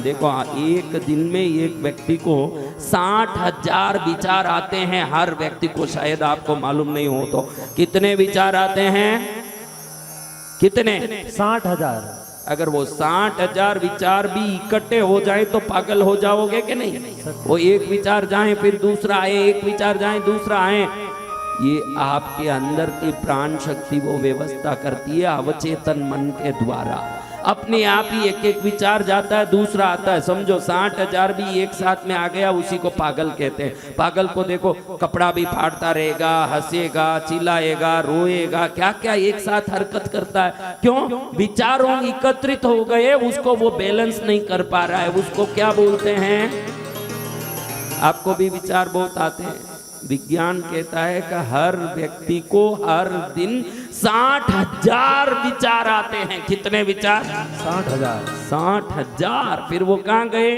देखो एक दिन में एक व्यक्ति को 60,000 विचार आते हैं। हर व्यक्ति को, शायद आपको मालूम नहीं हो तो कितने विचार आते हैं? कितने? 60,000। अगर वो 60,000 विचार भी इकट्ठे हो जाए तो पागल हो जाओगे कि नहीं? वो एक विचार जाए फिर दूसरा आए, एक विचार जाए दूसरा आए। ये आपके अंदर की प्राण शक्ति वो व्यवस्था करती है अवचेतन मन के द्वारा। अपने आप ही एक एक विचार जाता है, दूसरा आता है। समझो 60,000 भी एक साथ में आ गया, उसी को पागल कहते हैं। पागल को देखो, कपड़ा भी फाड़ता रहेगा, हंसेगा, चिल्लाएगा, रोएगा, क्या क्या एक साथ हरकत करता है। क्यों? विचारों एकत्रित हो गए, उसको वो बैलेंस नहीं कर पा रहा है। उसको क्या बोलते हैं? आपको भी विचार बहुत आते हैं। विज्ञान कहता है कि हर व्यक्ति को हर दिन 60,000 विचार आते हैं। कितने विचार? 60,000। 60,000। फिर वो कहाँ गए?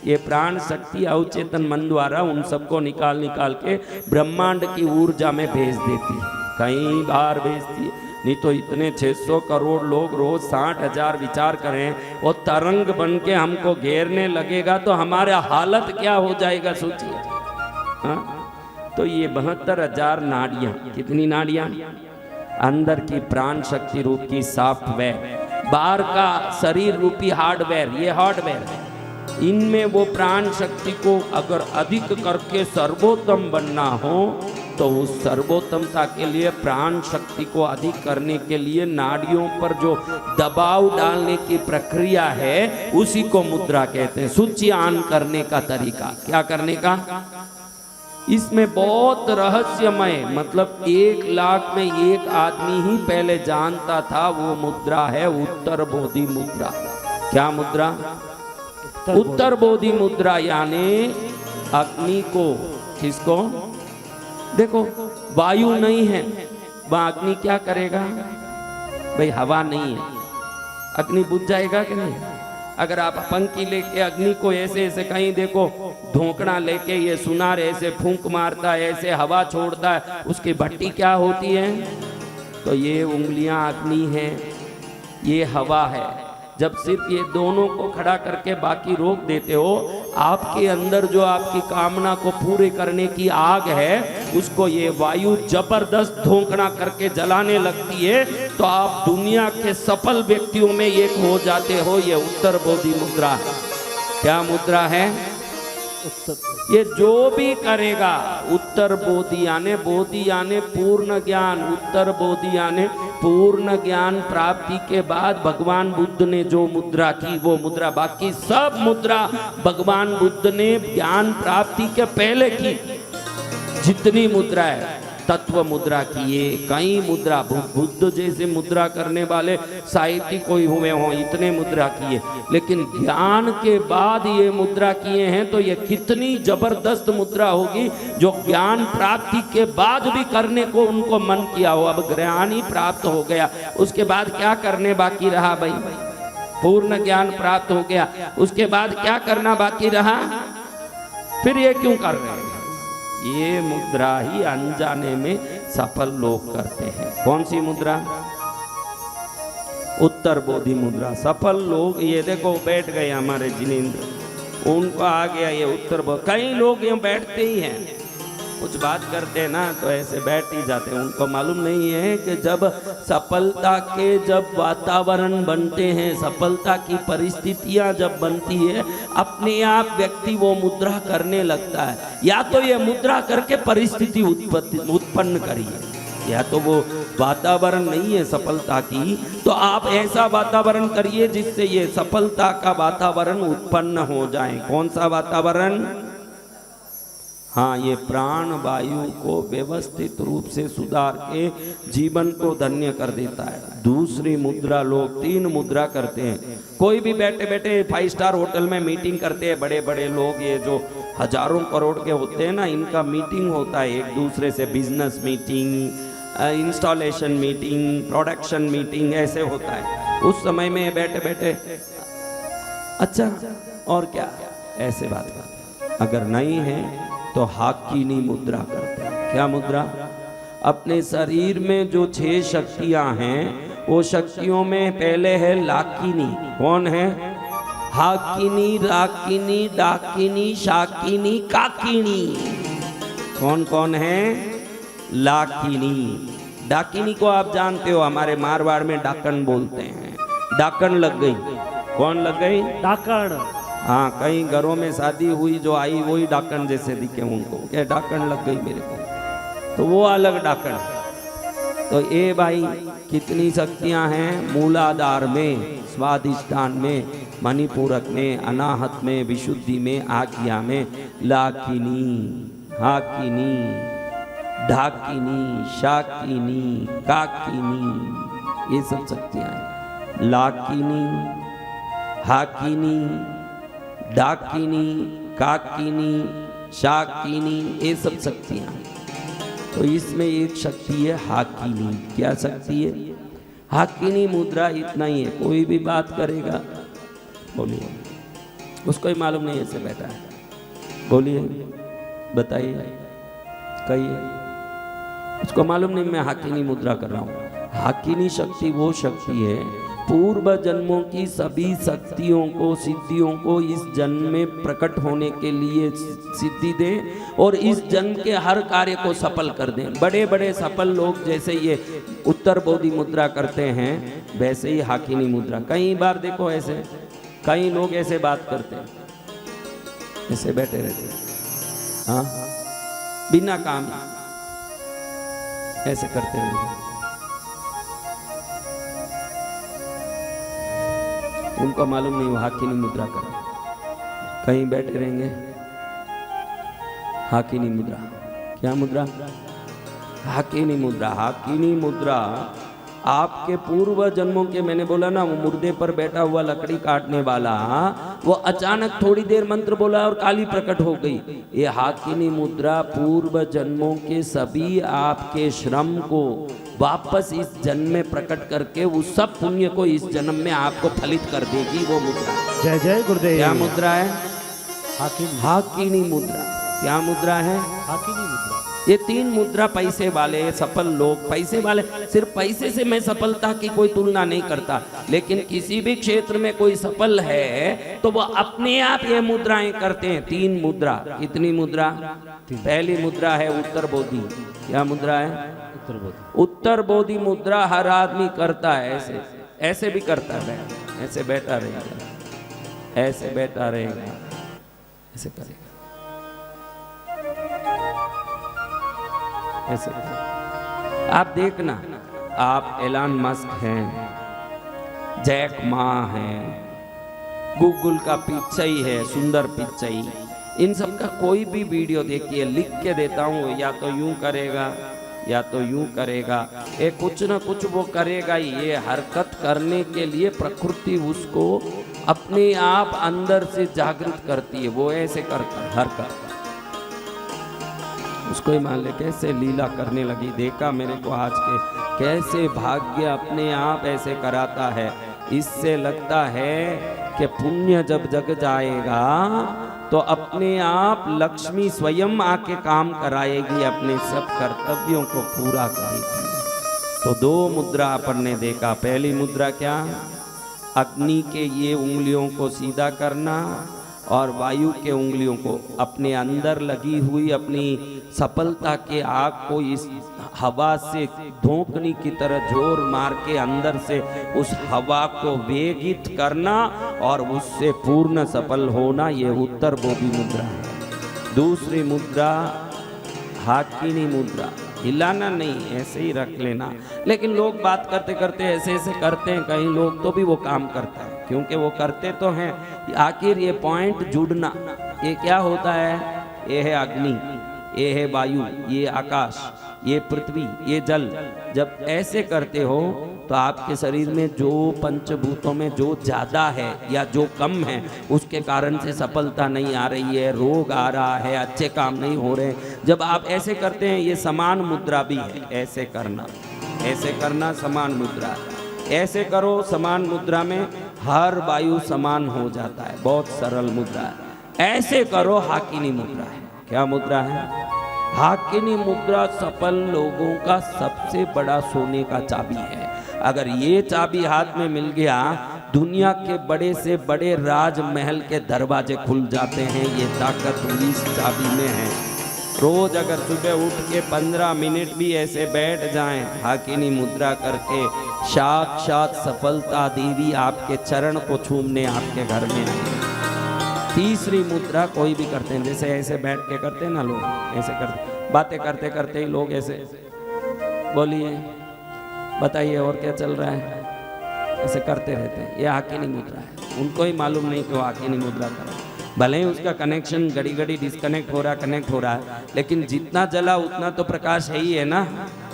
ये प्राण शक्ति अवचेतन मन द्वारा उन सबको निकाल निकाल के ब्रह्मांड की ऊर्जा में भेज देती है। कई बार भेजती है। नहीं तो इतने 600 करोड़ लोग रोज 60,000 विचार करें, वो तरंग बन के हमको घेरने लगेगा तो हमारा हालत क्या हो जाएगा, सोचिए। हाँ? तो ये 72,000 नाड़ियां, कितनी नाड़ियां? अंदर की प्राण शक्ति रूप की सॉफ्टवेयर, बाहर का शरीर रूपी हार्डवेयर, ये हार्डवेयर है। इनमें वो प्राण शक्ति को अगर अधिक करके सर्वोत्तम बनना हो तो उस सर्वोत्तमता के लिए प्राण शक्ति को अधिक करने के लिए नाड़ियों पर जो दबाव डालने की प्रक्रिया है उसी को मुद्रा कहते हैं। सूची ऑन करने का तरीका, क्या करने का? इसमें बहुत रहस्यमय, मतलब 1 लाख में एक आदमी ही पहले जानता था। वो मुद्रा है उत्तर बोधि मुद्रा। क्या मुद्रा? उत्तर बोधि मुद्रा, यानी अग्नि को, किसको? देखो वायु नहीं है, वह अग्नि क्या करेगा? भाई हवा नहीं है, अग्नि बुझ जाएगा कि नहीं? अगर आप पंखी लेके अग्नि को ऐसे ऐसे कहीं देखो, धोकना लेके ये सुनार ऐसे फूंक मारता है, ऐसे हवा छोड़ता है, उसकी भट्टी क्या होती है? तो ये उंगलियां अग्नि है, ये हवा है। जब सिर्फ ये दोनों को खड़ा करके बाकी रोक देते हो, आपके अंदर जो आपकी कामना को पूरे करने की आग है उसको ये वायु जबरदस्त धोखना करके जलाने लगती है, तो आप दुनिया के सफल व्यक्तियों में एक हो जाते हो। ये उत्तर बोधि मुद्रा है। क्या मुद्रा है? ये जो भी करेगा उत्तर बोधि यानी पूर्ण ज्ञान, उत्तर बोधि यानी पूर्ण ज्ञान प्राप्ति के बाद भगवान बुद्ध ने जो मुद्रा की वो मुद्रा, बाकी सब मुद्रा भगवान बुद्ध ने ज्ञान प्राप्ति के पहले की। जितनी मुद्रा है, तत्व मुद्रा किए, कई मुद्रा, बुद्ध जैसे मुद्रा करने वाले साहित्य कोई हुए हों, इतने मुद्रा किए। लेकिन ज्ञान के बाद ये मुद्रा किए हैं तो ये कितनी जबरदस्त मुद्रा होगी जो ज्ञान प्राप्ति के बाद भी करने को उनको मन किया हो। अब ज्ञान ही प्राप्त हो गया, उसके बाद क्या करने बाकी रहा? भाई पूर्ण ज्ञान प्राप्त हो गया, उसके बाद क्या करना बाकी रहा? फिर ये क्यों कर रहे हैं? ये मुद्रा ही अनजाने में सफल लोग करते हैं। कौन सी मुद्रा? उत्तर बोधि मुद्रा। सफल लोग, ये देखो बैठ गए हमारे जिनेंद्र, उनको आ गया ये उत्तर बोधि। कई लोग यहाँ बैठते ही हैं, कुछ बात करते हैं ना तो ऐसे बैठ ही जाते हैं। उनको मालूम नहीं है कि जब सफलता के जब वातावरण बनते हैं, सफलता की परिस्थितियां जब बनती है, अपने आप व्यक्ति वो मुद्रा करने लगता है। या तो ये मुद्रा करके परिस्थिति उत्पन्न करिए, या तो वो वातावरण नहीं है सफलता की, तो आप ऐसा वातावरण करिए जिससे ये सफलता का वातावरण उत्पन्न हो जाए। कौन सा वातावरण? हाँ, ये प्राण वायु को व्यवस्थित रूप से सुधार के जीवन को धन्य कर देता है। दूसरी मुद्रा, लोग 3 मुद्रा करते हैं। कोई भी बैठे बैठे 5 स्टार होटल में मीटिंग करते हैं, बड़े बड़े लोग, ये जो हजारों करोड़ के होते हैं ना, इनका मीटिंग होता है एक दूसरे से, business meeting, installation meeting, production meeting, ऐसे होता है। उस समय में बैठे बैठे अच्छा और क्या, ऐसे बात करते। अगर नहीं है तो हाकिनी मुद्रा करते हैं। क्या मुद्रा? अपने शरीर में जो 6 शक्तियां हैं, वो शक्तियों में पहले है लाकिनी। कौन है? हाकिनी, राकिनी, डाकिनी, शाकिनी, काकिनी। कौन कौन है? लाकिनी। डाकिनी को आप जानते हो, हमारे मारवाड़ में डाकन बोलते हैं। डाकन लग गई। कौन लग गई? डाकण। हाँ, कई घरों में शादी हुई, जो आई वही डाकन जैसे दिखे उनको, क्या डाकन लग गई मेरे को, तो वो अलग डाकन। तो ये भाई कितनी शक्तियां हैं मूलाधार में, स्वादिष्ठान में, मणिपूरक में, अनाहत में, विशुद्धि में, आज्ञा में। लाकिनी, हाकिनी, ढाकिनी, शाकिनी, काकिनी, ये सब शक्तियां हैं। लाकिनी, हाकिनी, डाकिनी, काकिनी, शाकिनी, ये सब शक्तियां हैं। तो इसमें एक शक्ति है हाकिनी। क्या शक्ति है? हाकिनी मुद्रा इतना ही है। कोई भी बात करेगा, बोलिए, उसको ही मालूम नहीं ऐसे बैठा है, बोलिए, बताइए, कहिए, उसको मालूम नहीं मैं हाकिनी मुद्रा कर रहा हूँ। हाकिनी शक्ति वो शक्ति है, पूर्व जन्मों की सभी शक्तियों को, सिद्धियों को इस जन्म में प्रकट होने के लिए सिद्धि दे और इस जन्म के हर कार्य को सफल कर दें। बड़े बड़े सफल लोग जैसे ये उत्तर बोधि मुद्रा करते हैं, वैसे ही हाकिनी मुद्रा। कई बार देखो ऐसे कई लोग ऐसे बात करते हैं, ऐसे बैठे रहते हैं, हाँ, बिना काम ऐसे करते रहते, उनको मालूम नहीं वो हाकिनी मुद्रा कर, कहीं बैठे रहेंगे। हाकिनी मुद्रा, क्या मुद्रा? हाकिनी मुद्रा। हाकिनी मुद्रा आपके पूर्व जन्मों के, मैंने बोला ना, वो मुर्दे पर बैठा हुआ लकड़ी काटने वाला, वो अचानक थोड़ी देर मंत्र बोला और काली प्रकट हो गई। ये हाकिनी मुद्रा पूर्व जन्मों के सभी आपके श्रम को वापस इस जन्म में प्रकट करके उस सब पुण्य को इस जन्म में आपको फलित कर देगी। वो मुद्रा, जय जय गुरुदेव। क्या मुद्रा है? हाकिनी। हाकिनी मुद्रा। क्या मुद्रा है? हाकिनी मुद्रा। ये तीन मुद्रा पैसे वाले सफल लोग, पैसे वाले, सिर्फ पैसे से मैं सफलता की कोई तुलना नहीं करता, लेकिन किसी भी क्षेत्र में कोई सफल है तो वो अपने आप ये मुद्राएं करते हैं। तीन मुद्रा। कितनी मुद्रा? पहली मुद्रा है उत्तर बोधि। क्या मुद्रा है? उत्तर बोधि। उत्तर बोधि मुद्रा हर आदमी करता है। ऐसे ऐसे भी करता है, ऐसे बैठा रहेगा, ऐसे बैठा रहेगा, ऐसे करेगा, ऐसे। आप देखना, आप एलन मस्क हैं, जैक मा हैं, गूगल का पिचाई है, सुंदर पिचाई, इन सब का कोई भी वीडियो देखिए, लिख के देता हूँ, या तो यूं करेगा या तो यूं करेगा, ये कुछ ना कुछ वो करेगा ही। ये हरकत करने के लिए प्रकृति उसको अपने आप अंदर से जागृत करती है। वो ऐसे करता है हरकत, उसको ही मान ले कैसे लीला करने लगी। देखा मेरे को आज के, कैसे भाग्य अपने आप ऐसे कराता है। इससे लगता है कि पुण्य जब जग जाएगा तो अपने आप लक्ष्मी स्वयं आके काम कराएगी, अपने सब कर्तव्यों को पूरा करेगी। तो दो मुद्रा अपन ने देखा। पहली मुद्रा क्या? अग्नि के ये उंगलियों को सीधा करना और वायु के उंगलियों को अपने अंदर लगी हुई अपनी सफलता के आग को इस हवा से धोंकनी की तरह जोर मार के अंदर से उस हवा को वेगित करना और उससे पूर्ण सफल होना, ये उत्तर बोधि मुद्रा है। दूसरी मुद्रा हाकिनी मुद्रा। हिलाना नहीं, ऐसे ही रख लेना। लेकिन लोग बात करते करते ऐसे ऐसे करते हैं, कई लोग तो भी वो काम करता है, क्योंकि वो करते तो हैं। आखिर ये पॉइंट जुड़ना, ये क्या होता है? ये है अग्नि, ये है वायु, ये आकाश, ये पृथ्वी, ये जल। जब ऐसे करते हो तो आपके शरीर में जो पंचभूतों में जो ज़्यादा है या जो कम है, उसके कारण से सफलता नहीं आ रही है, रोग आ रहा है, अच्छे काम नहीं हो रहे। जब आप ऐसे करते हैं, ये समान मुद्रा भी है। ऐसे करना समान मुद्रा। ऐसे करो, समान मुद्रा में हर वायु समान हो जाता है। बहुत सरल मुद्रा है। ऐसे करो, हाकिनी मुद्रा है। क्या मुद्रा है? हाकिनी मुद्रा सफल लोगों का सबसे बड़ा सोने का चाबी है। अगर ये चाबी हाथ में मिल गया, दुनिया के बड़े से बड़े राजमहल के दरवाजे खुल जाते हैं। ये ताकत हुई इस चाबी में है। रोज अगर सुबह उठ के 15 मिनट भी ऐसे बैठ जाएं हाकिनी मुद्रा करके, साक्षात सफलता देवी आपके चरण को छूमने आपके घर में आएगी। तीसरी मुद्रा कोई भी करते हैं, जैसे ऐसे बैठ के करते हैं ना लोग, ऐसे करते, बातें करते करते ही लोग ऐसे, बोलिए बताइए और क्या चल रहा है, ऐसे करते रहते हैं। ये हाकिनी मुद्रा है। उनको ही मालूम नहीं कि वो हाकिनी मुद्रा कर रहा है। भले ही उसका कनेक्शन घड़ी घड़ी डिस्कनेक्ट हो रहा, कनेक्ट हो रहा है, लेकिन जितना जला उतना तो प्रकाश है ही है ना,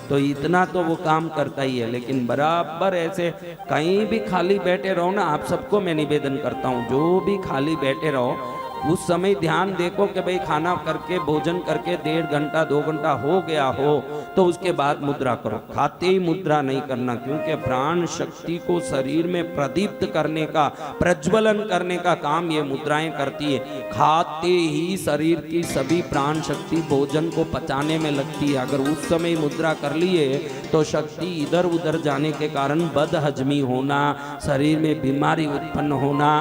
तो इतना तो वो काम करता ही है। लेकिन बराबर ऐसे कहीं भी खाली बैठे रहो ना, आप सबको मैं निवेदन करता हूँ, जो भी खाली बैठे रहो उस समय ध्यान देखो कि भाई खाना करके भोजन करके 1.5 घंटा 2 घंटा हो गया हो तो उसके बाद मुद्रा करो। खाते ही मुद्रा नहीं करना, क्योंकि प्राण शक्ति को शरीर में प्रदीप्त करने का, प्रज्वलन करने का काम ये मुद्राएं करती है। खाते ही शरीर की सभी प्राण शक्ति भोजन को पचाने में लगती है। अगर उस समय मुद्रा कर लिए तो शक्ति इधर उधर जाने के कारण बदहजमी होना, शरीर में बीमारी उत्पन्न होना।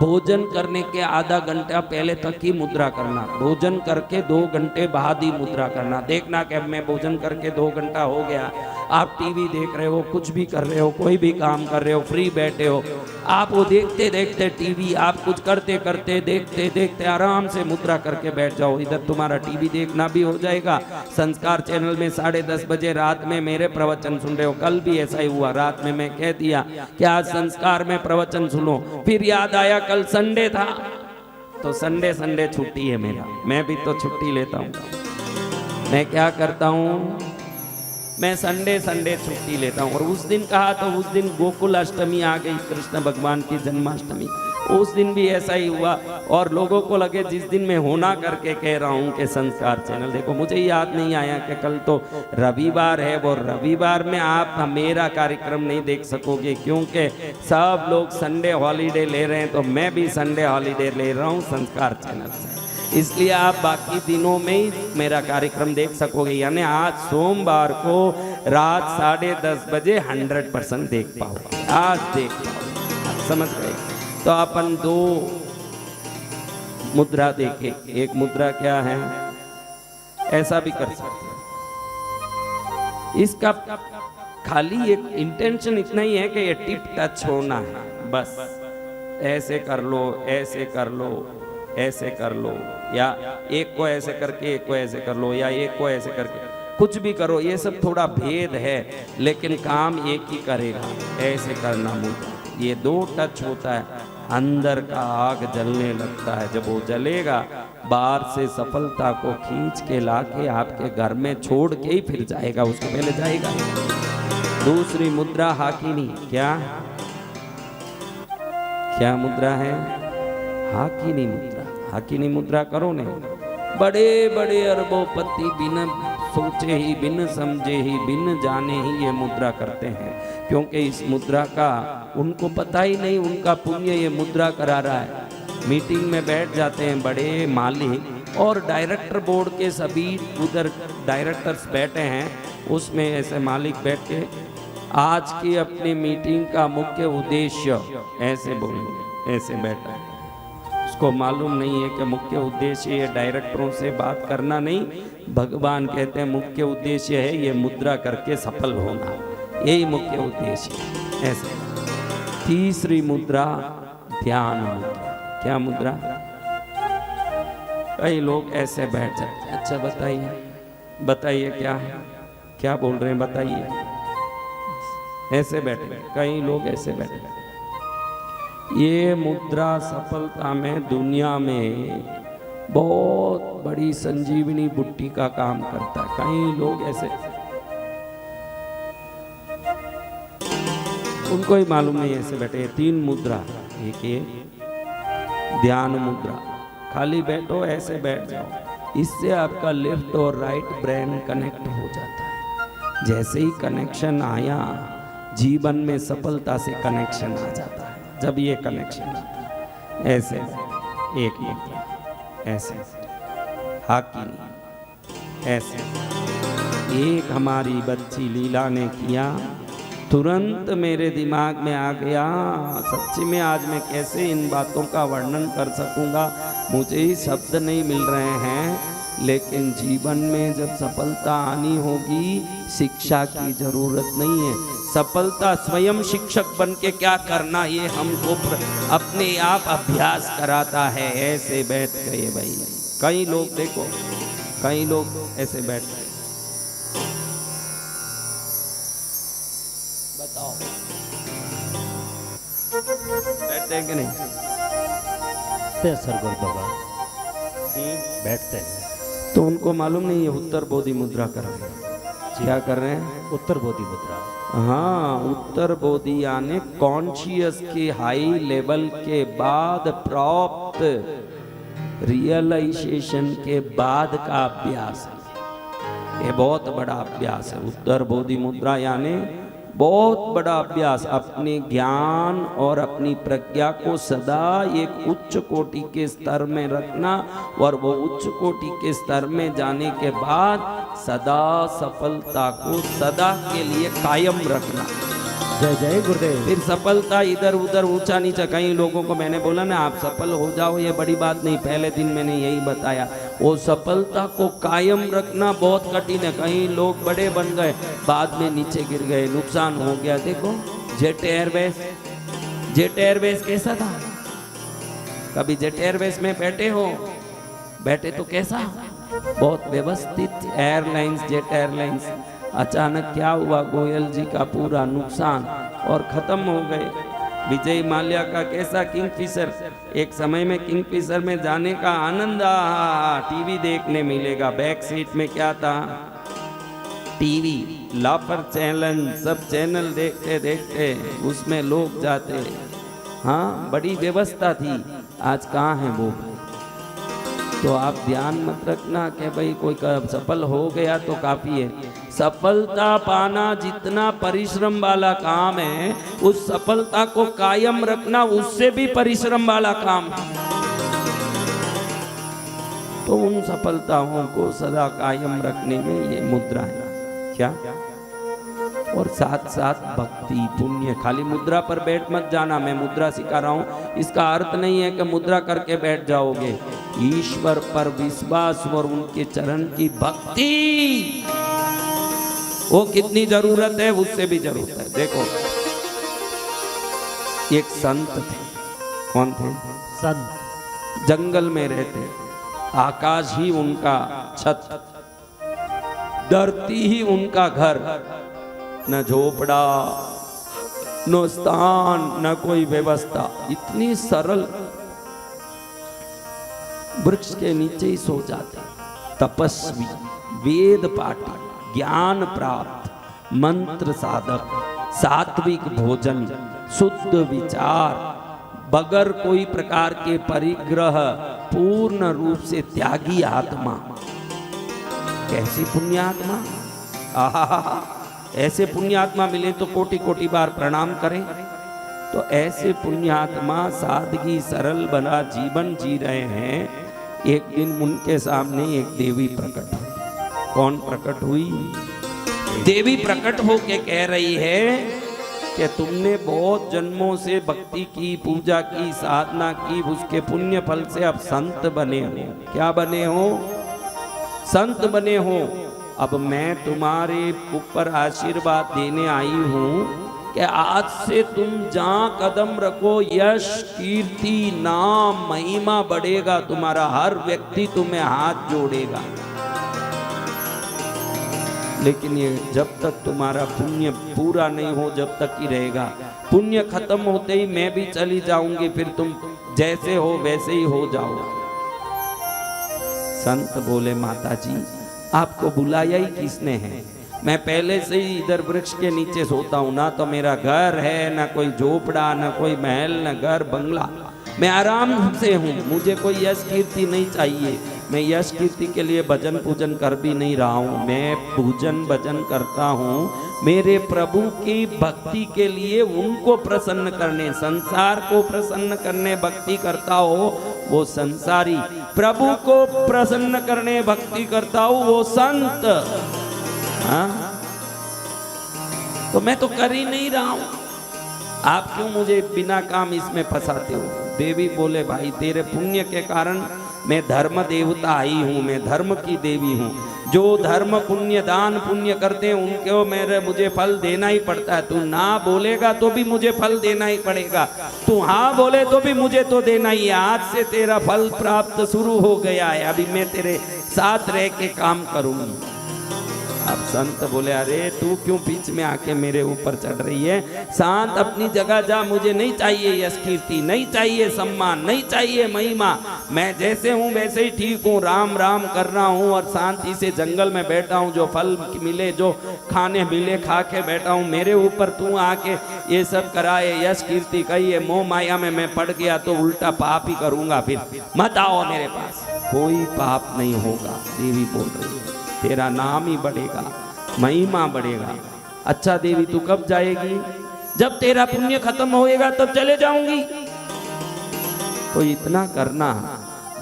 भोजन करने के आधा घंटा पहले तक ही मुद्रा करना, भोजन करके 2 घंटे बाद ही मुद्रा करना। देखना कि मैं भोजन करके 2 घंटा हो गया, आप टीवी देख रहे हो, कुछ भी कर रहे हो, कोई भी काम कर रहे हो, फ्री बैठे हो, आप वो देखते देखते टीवी, आप कुछ करते करते देखते देखते आराम से मुद्रा करके बैठ जाओ। इधर तुम्हारा टीवी देखना भी हो जाएगा। संस्कार चैनल में 10:30 बजे रात में मेरे प्रवचन सुन रहे हो। कल भी ऐसा ही हुआ, रात में मैं कह दिया कि आज संस्कार में प्रवचन सुनो, फिर याद आया कल संडे था, तो संडे छुट्टी है मेरा, मैं भी तो छुट्टी लेता हूँ। मैं क्या करता हूँ, मैं संडे छुट्टी लेता हूँ। और उस दिन कहा तो उस दिन गोकुल अष्टमी आ गई, कृष्ण भगवान की जन्माष्टमी। उस दिन भी ऐसा ही हुआ और लोगों को लगे जिस दिन मैं होना करके कह रहा हूँ कि संस्कार चैनल देखो, मुझे याद नहीं आया कि कल तो रविवार है। वो रविवार में आप मेरा कार्यक्रम नहीं देख सकोगे, क्योंकि सब लोग संडे हॉलीडे ले रहे हैं, तो मैं भी संडे हॉलीडे ले रहा हूँ संस्कार चैनल से। इसलिए आप बाकी दिनों में ही मेरा कार्यक्रम देख सकोगे। यानी आज सोमवार को रात 10:30 बजे 100% देख पाओगे, आज देख पाओगे, समझ गए। तो अपन 2 मुद्रा देखे। एक मुद्रा क्या है, ऐसा भी कर सकते हैं। इसका खाली एक इंटेंशन इतना ही है कि ये टिप टच होना है, बस ऐसे कर लो, ऐसे कर लो, ऐसे कर लो, या एक को ऐसे करके एक को ऐसे कर लो, या एक को ऐसे करके, कुछ भी करो। ये सब थोड़ा भेद है, लेकिन काम एक ही करेगा। ऐसे करना मुद्रा, ये 2 टच होता है, अंदर का आग जलने लगता है। जब वो जलेगा, बाहर से सफलता को खींच के लाके आपके घर में छोड़ के ही फिर जाएगा, उसको पहले जाएगा। दूसरी मुद्रा हाकिनी, क्या मुद्रा है, हाकिनी मुद्रा। हाकिनी मुद्रा करो ने, बड़े बड़े अरबोपति बिन सोचे ही, बिन समझे ही, बिन जाने ही ये मुद्रा करते हैं, क्योंकि इस मुद्रा का उनको पता ही नहीं, उनका पुण्य ये मुद्रा करा रहा है। मीटिंग में बैठ जाते हैं बड़े मालिक और डायरेक्टर बोर्ड के सभी उधर डायरेक्टर्स बैठे हैं, उसमें ऐसे मालिक बैठ के आज की अपनी मीटिंग का मुख्य उद्देश्य ऐसे बोलेंगे, ऐसे बैठा है। उसको मालूम नहीं है कि मुख्य उद्देश्य ये डायरेक्टरों से बात करना नहीं, भगवान कहते हैं मुख्य उद्देश्य है ये मुद्रा करके सफल होना, यही मुख्य उद्देश्य। ऐसे तीसरी मुद्रा ध्यान मुद्रा। क्या मुद्रा, कई लोग ऐसे बैठ जाते हैं। अच्छा बताइए क्या है, क्या बोल रहे हैं बताइए। ऐसे बैठे, कई लोग ऐसे बैठे। ये मुद्रा सफलता में दुनिया में बहुत बड़ी संजीवनी बुट्टी का काम करता है। कई लोग ऐसे, उनको ही मालूम नहीं ऐसे बैठे। 3 मुद्रा, एक ये ध्यान मुद्रा, खाली बैठो, ऐसे बैठ जाओ, इससे आपका लेफ्ट और राइट ब्रेन कनेक्ट हो जाता है। जैसे ही कनेक्शन आया, जीवन में सफलता से कनेक्शन आ जाता है। जब ये कनेक्शन आता है, ऐसे एक मुद्रा, ऐसे हाकिनी, ऐसे। एक हमारी बच्ची लीला ने किया, तुरंत मेरे दिमाग में आ गया, सच्ची में आज मैं कैसे इन बातों का वर्णन कर सकूंगा, मुझे ही शब्द नहीं मिल रहे हैं। लेकिन जीवन में जब सफलता आनी होगी, शिक्षा की जरूरत नहीं है। सफलता स्वयं शिक्षक बन के क्या करना, ये हमको अपने आप अभ्यास कराता है। ऐसे बैठ गए भाई, कई लोग देखो, कई लोग ऐसे बैठ गए, बताओ बैठते हैं कि नहीं? ते सर गुरुदेव बैठते हैं तो उनको मालूम नहीं ये उत्तर बोधि मुद्रा कर रहे हैं। क्या कर रहे हैं? उत्तर बोधि मुद्रा। हाँ, उत्तर बोधि यानी कॉन्शियस के हाई लेवल के बाद प्राप्त रियलाइजेशन के बाद का अभ्यास है। ये बहुत बड़ा अभ्यास है उत्तर बोधि मुद्रा, यानी बहुत बड़ा अभ्यास। अपने ज्ञान और अपनी प्रज्ञा को सदा एक उच्च कोटि के स्तर में रखना, और वो उच्च कोटि के स्तर में जाने के बाद सदा सफलता को सदा के लिए कायम रखना। जय जय गुरुदेव। फिर सफलता इधर उधर ऊंचा नीचा, कई लोगों को मैंने बोला ना आप सफल हो जाओ, ये बड़ी बात नहीं। पहले दिन मैंने यही बताया, वो सफलता को कायम रखना बहुत कठिन है। कई लोग बड़े बन गए, बाद में नीचे गिर गए, नुकसान हो गया। देखो जेट एयरवेज, जेट एयरवेज कैसा था? कभी जेट एयरवेज में बैठे हो? बैठे तो कैसा? बहुत व्यवस्थित एयरलाइंस, जेट एयरलाइंस। अचानक क्या हुआ, गोयल जी का पूरा नुकसान और खत्म हो गए। विजय माल्या का कैसा किंगफिशर, एक समय में किंगफिशर में जाने का आनंद, टीवी देखने मिलेगा। बैक सीट में क्या था? टीवी, लाफर चैनल, सब चैनल देखते देखते उसमें लोग जाते। हाँ, बड़ी व्यवस्था थी। आज कहाँ है वो? तो आप ध्यान मत रखना कि भाई कोई सफल हो गया तो काफी है। सफलता पाना जितना परिश्रम वाला काम है, उस सफलता को कायम रखना उससे भी परिश्रम वाला काम है। तो उन सफलताओं को सदा कायम रखने में ये मुद्रा है। क्या? और साथ साथ भक्ति, पुण्य। खाली मुद्रा पर बैठ मत जाना, मैं मुद्रा सिखा रहा हूं। इसका अर्थ नहीं है कि मुद्रा करके बैठ जाओगे। ईश्वर पर विश्वास और उनके चरण की भक्ति, वो कितनी जरूरत है, उससे भी जरूरत है। देखो एक संत थे। कौन थे? संत। जंगल में रहते, आकाश ही उनका छत, धरती ही उनका घर, न झोपड़ा, न स्थान, न कोई व्यवस्था। इतनी सरल, वृक्ष के नीचे ही सो जाते। तपस्वी, वेद पाठी, ज्ञान प्राप्त, मंत्र साधक, सात्विक भोजन, शुद्ध विचार, बगैर कोई प्रकार के परिग्रह, पूर्ण रूप से त्यागी आत्मा। कैसी पुण्यात्मा! आहा, ऐसे पुण्यात्मा मिले तो कोटि कोटि बार प्रणाम करें। तो ऐसे पुण्यात्मा सादगी सरल बना जीवन जी रहे हैं। एक दिन उनके सामने एक देवी प्रकट हुई। कौन प्रकट हुई? देवी प्रकट होके कह रही है कि तुमने बहुत जन्मों से भक्ति की, पूजा की, साधना की, उसके पुण्य फल से अब संत बने हो। क्या बने हो? संत बने हो। अब मैं तुम्हारे ऊपर आशीर्वाद देने आई हूँ कि आज से तुम जहाँ कदम रखो, यश, कीर्ति, नाम, महिमा बढ़ेगा तुम्हारा। हर व्यक्ति तुम्हें हाथ जोड़ेगा। लेकिन ये जब तक तुम्हारा पुण्य पूरा नहीं हो, जब तक ही रहेगा। पुण्य खत्म होते ही मैं भी चली जाऊंगी, फिर तुम जैसे हो वैसे ही हो जाओ। संत बोले, माता जी आपको बुलाया ही किसने है? मैं पहले से ही इधर वृक्ष के नीचे सोता हूँ। ना तो मेरा घर है, ना कोई झोपड़ा, ना कोई महल, ना घर बंगला। मैं आराम से हूँ। मुझे कोई यश कीर्ति नहीं चाहिए। मैं यश कीर्ति के लिए भजन पूजन कर भी नहीं रहा हूँ। मैं पूजन भजन करता हूँ मेरे प्रभु की भक्ति के लिए, उनको प्रसन्न करने, संसार को प्रसन्न करने भक्ति करता हो वो संसारी, प्रभु को प्रसन्न करने भक्ति करता हो वो संत। हाँ? तो मैं तो कर ही नहीं रहा हूं, आप क्यों मुझे बिना काम इसमें फंसाते हो? देवी बोले भाई तेरे पुण्य के कारण मैं धर्म देवता आई हूँ, मैं धर्म की देवी हूँ। जो धर्म पुण्य दान पुण्य करते हैं उनको मुझे फल देना ही पड़ता है। तू ना बोलेगा तो भी मुझे फल देना ही पड़ेगा, तू हाँ बोले तो भी मुझे तो देना ही है। आज से तेरा फल प्राप्त शुरू हो गया है, अभी मैं तेरे साथ रह के काम करूंगी। अब संत बोले अरे तू क्यों बीच में आके मेरे ऊपर चढ़ रही है? शांत अपनी जगह जा, मुझे नहीं चाहिए यश कीर्ति, नहीं चाहिए सम्मान, नहीं चाहिए महिमा। मैं जैसे हूँ वैसे ही ठीक हूँ, राम राम कर रहा हूँ और शांति से जंगल में बैठा हूँ। जो फल मिले जो खाने मिले खा के बैठा हूँ। मेरे ऊपर तू आके ये सब कराए, यश कीर्ति कहिए, मोह माया में मैं पड़ गया तो उल्टा पाप ही करूँगा। फिर मत आओ मेरे पास, कोई पाप नहीं होगा। देवी बोल रही है तेरा नाम ही बढ़ेगा, महिमा बढ़ेगा। अच्छा देवी तू कब जाएगी? जब तेरा पुण्य खत्म होएगा तब चले जाऊंगी। तो इतना करना,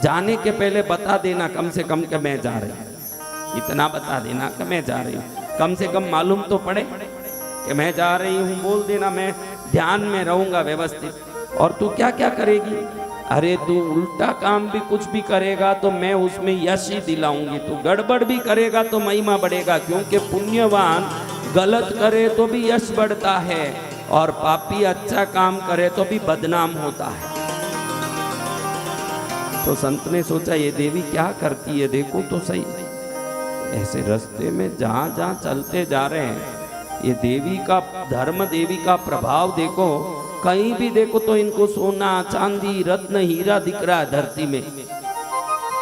जाने के पहले बता देना कम से कम कि मैं जा रही हूँ। इतना बता देना कि मैं जा रही हूँ, कम से कम मालूम तो पड़े कि मैं जा रही हूँ। बोल देना मैं ध्यान में रहूंगा व्यवस्थित। और तू क्या क्या करेगी? अरे तू उल्टा काम भी कुछ भी करेगा तो मैं उसमें यश ही दिलाऊंगी। तू गड़बड़ भी करेगा तो महिमा बढ़ेगा, क्योंकि पुण्यवान गलत करे तो भी यश बढ़ता है और पापी अच्छा काम करे तो भी बदनाम होता है। तो संत ने सोचा ये देवी क्या करती है, देखो तो सही। ऐसे रास्ते में जहां जहां चलते जा रहे हैं, ये देवी का धर्म, देवी का प्रभाव देखो। कहीं भी देखो तो इनको सोना चांदी रत्न हीरा दिख रहा है धरती में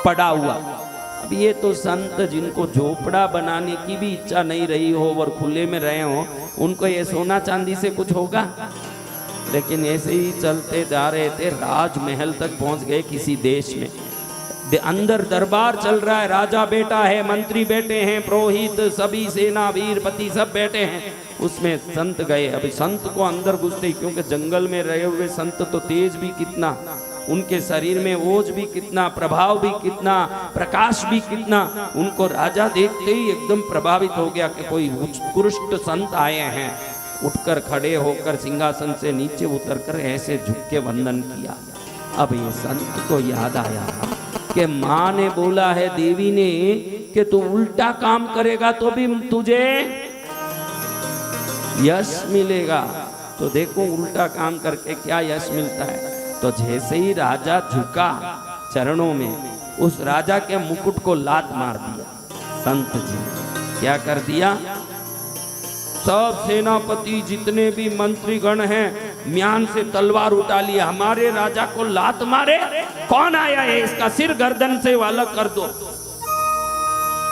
पड़ा हुआ। अब ये तो संत जिनको झोपड़ा बनाने की भी इच्छा नहीं रही हो और खुले में रहे हो, उनको ये सोना चांदी से कुछ होगा? लेकिन ऐसे ही चलते जा रहे थे, राजमहल तक पहुंच गए किसी देश में। अंदर दरबार चल रहा है, राजा बेटा है, मंत्री बैठे हैं, पुरोहित सभी सेना वीरपति सब बैठे हैं। उसमें संत गए। अभी संत को अंदर घुसते, क्योंकि जंगल में रहे हुए संत तो तेज भी कितना, उनके शरीर में ओज भी कितना, प्रभाव भी कितना, प्रकाश भी कितना। उनको राजा देखते ही एकदम प्रभावित हो गया कि कोई उत्कृष्ट संत आए हैं। उठकर खड़े होकर सिंहासन से नीचे उतरकर ऐसे झुक के वंदन किया। अब ये संत को याद आया कि माँ ने बोला है देवी ने कि तू उल्टा काम करेगा तो भी तुझे यश मिलेगा। तो देखो उल्टा काम करके क्या यश मिलता है। तो जैसे ही राजा झुका चरणों में, उस राजा के मुकुट को लात मार दिया। संत जी क्या कर दिया? सब सेनापति जितने भी मंत्रीगण हैं म्यान से तलवार उठा लिया। हमारे राजा को लात मारे, कौन आया है? इसका सिर गर्दन से अलग कर दो।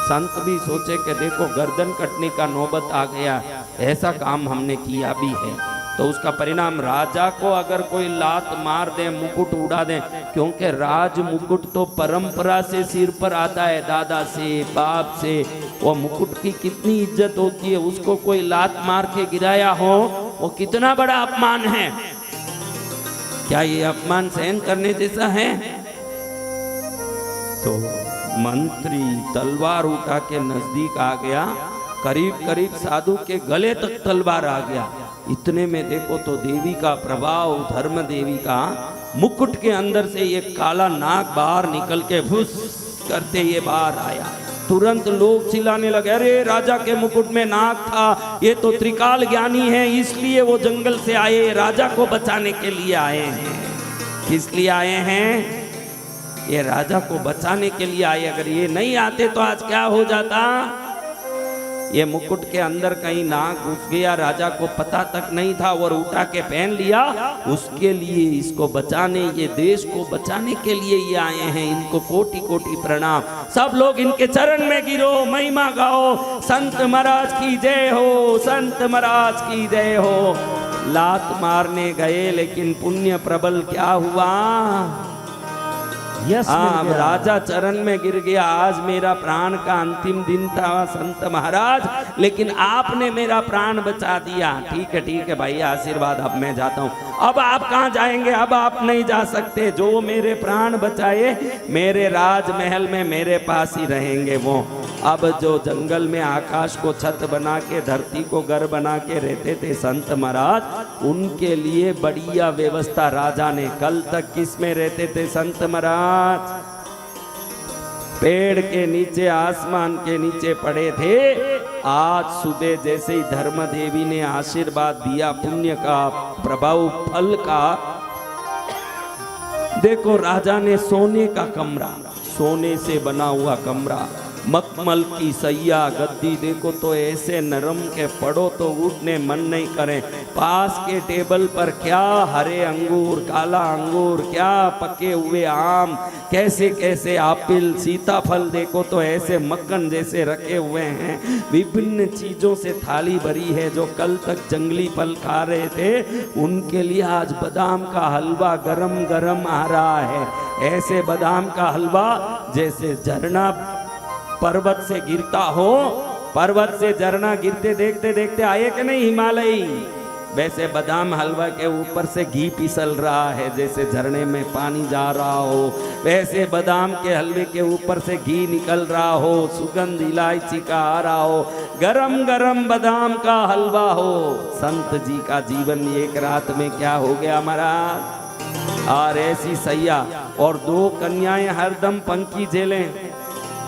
संत भी सोचे कि देखो गर्दन कटने का नौबत आ गया, ऐसा काम हमने किया भी है तो उसका परिणाम राजा को अगर कोई लात मार दे, मुकुट उड़ा दे, क्योंकि राज मुकुट तो परंपरा से सिर पर आता है, दादा से बाप से। वो मुकुट की कितनी इज्जत होती है, उसको कोई लात मार के गिराया हो वो कितना बड़ा अपमान है। क्या ये अपमान सहन करने जैसा है? तो मंत्री तलवार उठा के नजदीक आ गया, करीब करीब साधु के गले तक तलवार आ गया। इतने में देखो तो देवी का प्रभाव, धर्म देवी का मुकुट के अंदर से ये काला नाग बाहर निकल के फुस करते ये बाहर आया। तुरंत लोग चिल्लाने लगे, अरे राजा के मुकुट में नाग था, ये तो त्रिकाल ज्ञानी है, इसलिए वो जंगल से आए, राजा को बचाने के लिए आए हैं। किस लिए आए हैं? ये राजा को बचाने के लिए आए। अगर ये नहीं आते तो आज क्या हो जाता? ये मुकुट के अंदर कहीं नाग घुस गया, राजा को पता तक नहीं था और उठा के पहन लिया। उसके लिए, इसको बचाने, ये देश को बचाने के लिए ये आए हैं। इनको कोटि कोटि प्रणाम। सब लोग इनके चरण में गिरो, महिमा गाओ, संत महाराज की जय हो, संत महाराज की जय हो। लात मारने गए लेकिन पुण्य प्रबल क्या हुआ? यश हाँ, मिल अब गया। राजा चरण में गिर गया। आज मेरा प्राण का अंतिम दिन था संत महाराज, लेकिन आपने मेरा प्राण बचा दिया। ठीक है भाई, आशीर्वाद। अब मैं जाता हूँ। अब आप कहाँ जाएंगे? अब आप नहीं जा सकते। जो मेरे प्राण बचाए मेरे राजमहल में मेरे पास ही रहेंगे वो। अब जो जंगल में आकाश को छत बना के धरती को घर बना के रहते थे संत महाराज, उनके लिए बढ़िया व्यवस्था राजा ने। कल तक किस में रहते थे संत महाराज? पेड़ के नीचे, आसमान के नीचे पड़े थे। आज सुबह जैसे ही धर्म देवी ने आशीर्वाद दिया, पुण्य का प्रभाव, फल का, देखो राजा ने सोने का कमरा, सोने से बना हुआ कमरा, मखमल की सैया गद्दी, देखो तो ऐसे नरम के पड़ो तो उठने मन नहीं करे। पास के टेबल पर क्या हरे अंगूर, काला अंगूर, क्या पके हुए आम, कैसे कैसे आपिल, सीताफल, देखो तो ऐसे मक्खन जैसे रखे हुए हैं। विभिन्न चीजों से थाली भरी है। जो कल तक जंगली फल खा रहे थे उनके लिए आज बादाम का हलवा गरम गरम आ रहा है। ऐसे बादाम का हलवा जैसे झरना पर्वत से गिरता हो, पर्वत से झरना गिरते देखते देखते आए कि नहीं हिमालय, वैसे बादाम हलवा के ऊपर से घी पिसल रहा है। जैसे झरने में पानी जा रहा हो, वैसे बादाम के हलवे के ऊपर से घी निकल रहा हो, सुगंध इलायची का आ रहा हो, गरम गरम बादाम का हलवा हो। संत जी का जीवन एक रात में क्या हो गया महाराज। और ऐसी सैया और 2 कन्याएं हरदम पंखी झेलें।